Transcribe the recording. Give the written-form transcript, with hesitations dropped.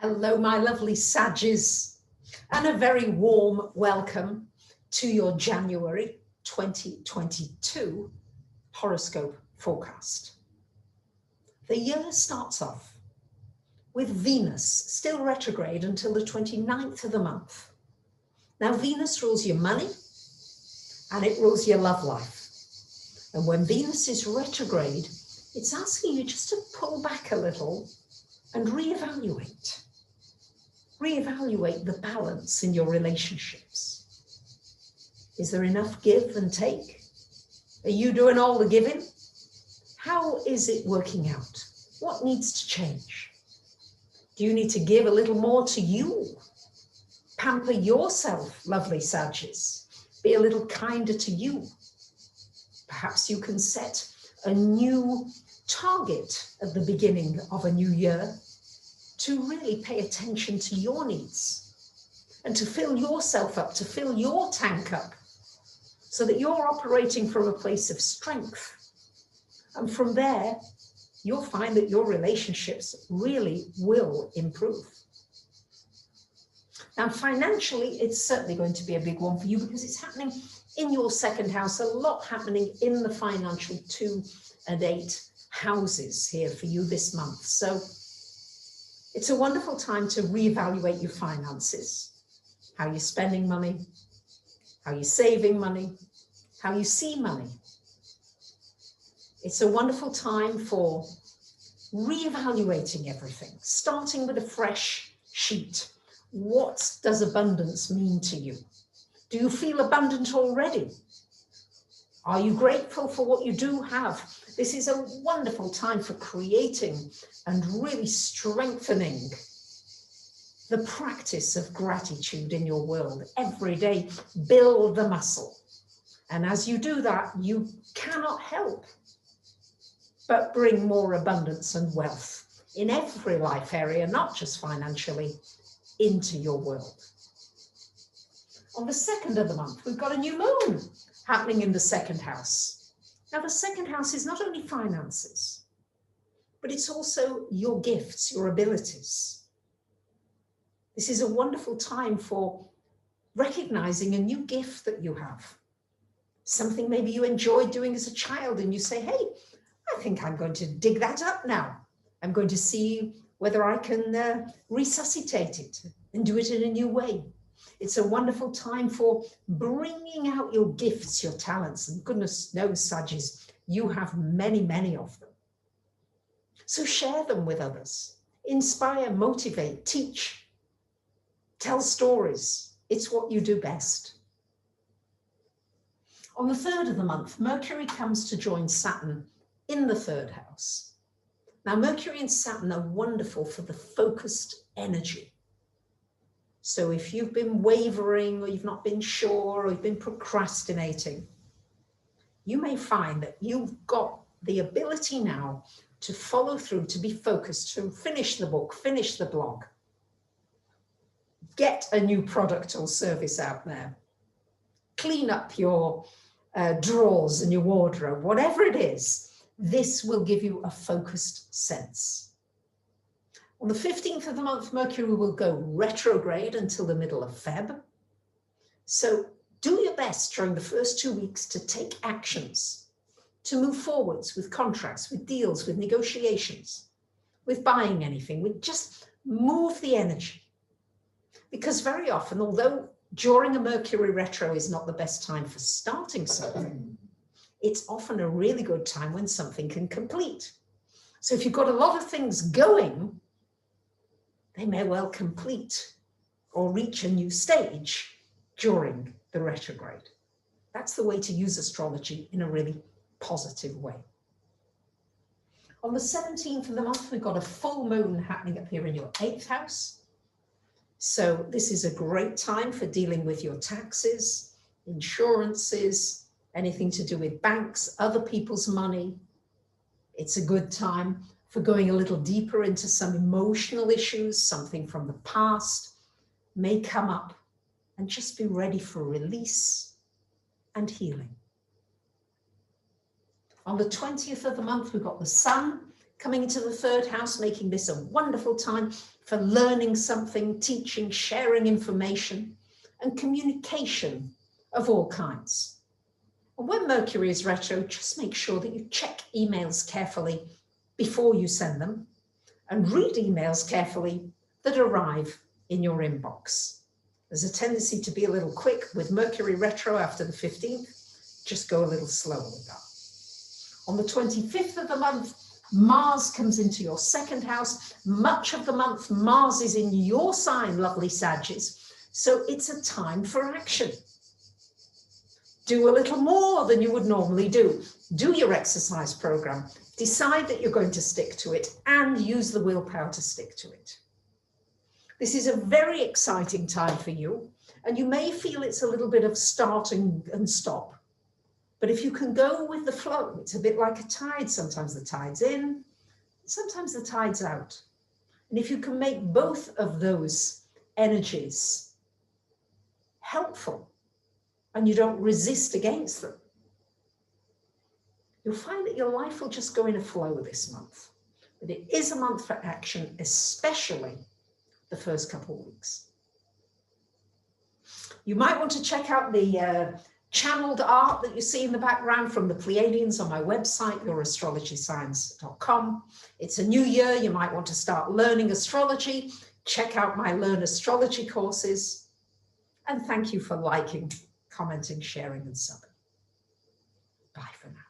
Hello, my lovely Sagittarians, and a very warm welcome to your January 2022 horoscope forecast. The year starts off with Venus still retrograde until the 29th of the month. Now, Venus rules your money and it rules your love life. And when Venus is retrograde, it's asking you just to pull back a little and reevaluate. Reevaluate the balance in your relationships. Is there enough give and take? Are you doing all the giving? How is it working out? What needs to change? Do you need to give a little more to you? Pamper yourself, lovely Sagittarius. Be a little kinder to you. Perhaps you can set a new target at the beginning of a new year to really pay attention to your needs and to fill yourself up, to fill your tank up so that you're operating from a place of strength. And from there, you'll find that your relationships really will improve. Now, financially, it's certainly going to be a big one for you because it's happening in your second house, a lot happening in the financial 2 and 8 houses here for you this month. So it's a wonderful time to reevaluate your finances, how you're spending money, how you're saving money, how you see money. It's a wonderful time for reevaluating everything, starting with a fresh sheet. What does abundance mean to you? Do you feel abundant already? Are you grateful for what you do have? This is a wonderful time for creating and really strengthening the practice of gratitude in your world. Every day, build the muscle. And as you do that, you cannot help but bring more abundance and wealth in every life area, not just financially, into your world. On the 2nd of the month, we've got a new moon happening in the 2nd house. Now, the 2nd house is not only finances, but it's also your gifts, your abilities. This is a wonderful time for recognizing a new gift that you have. Something maybe you enjoyed doing as a child and you say, hey, I think I'm going to dig that up now. I'm going to see whether I can resuscitate it and do it in a new way. It's a wonderful time for bringing out your gifts, your talents, and goodness knows, Sagittarius, you have many, many of them. So share them with others. Inspire, motivate, teach, tell stories. It's what you do best. On the 3rd of the month, Mercury comes to join Saturn in the 3rd house. Now, Mercury and Saturn are wonderful for the focused energy. So if you've been wavering or you've not been sure or you've been procrastinating, you may find that you've got the ability now to follow through, to be focused, to finish the book, finish the blog, get a new product or service out there, clean up your drawers and your wardrobe, whatever it is, this will give you a focused sense. On the 15th of the month, Mercury will go retrograde until the middle of Feb. So do your best during the first 2 weeks to take actions, to move forwards with contracts, with deals, with negotiations, with buying anything, with just move the energy. Because very often, although during a Mercury retro is not the best time for starting something, it's often a really good time when something can complete. So if you've got a lot of things going, they may well complete or reach a new stage during the retrograde. That's the way to use astrology in a really positive way. On the 17th of the month, we've got a full moon happening up here in your 8th house. So this is a great time for dealing with your taxes, insurances, anything to do with banks, other people's money. It's a good time for going a little deeper into some emotional issues. Something from the past may come up, and just be ready for release and healing. On the 20th of the month, we've got the sun coming into the 3rd house, making this a wonderful time for learning something, teaching, sharing information, and communication of all kinds. And when Mercury is retro, just make sure that you check emails carefully before you send them, and read emails carefully that arrive in your inbox. There's a tendency to be a little quick with Mercury retro after the 15th. Just go a little slower with that. On the 25th of the month, Mars comes into your 2nd house. Much of the month, Mars is in your sign, lovely Sagittarius. So it's a time for action. Do a little more than you would normally do. Do your exercise program. Decide that you're going to stick to it and use the willpower to stick to it. This is a very exciting time for you, and you may feel it's a little bit of start and stop. But if you can go with the flow, it's a bit like a tide. Sometimes the tide's in, sometimes the tide's out. And if you can make both of those energies helpful and you don't resist against them, you'll find that your life will just go in a flow this month. But it is a month for action, especially the first couple of weeks. You might want to check out the channeled art that you see in the background from the Pleiadians on my website, yourastrologyscience.com. It's a new year. You might want to start learning astrology. Check out my Learn Astrology courses. And thank you for liking, commenting, sharing, and subbing. Bye for now.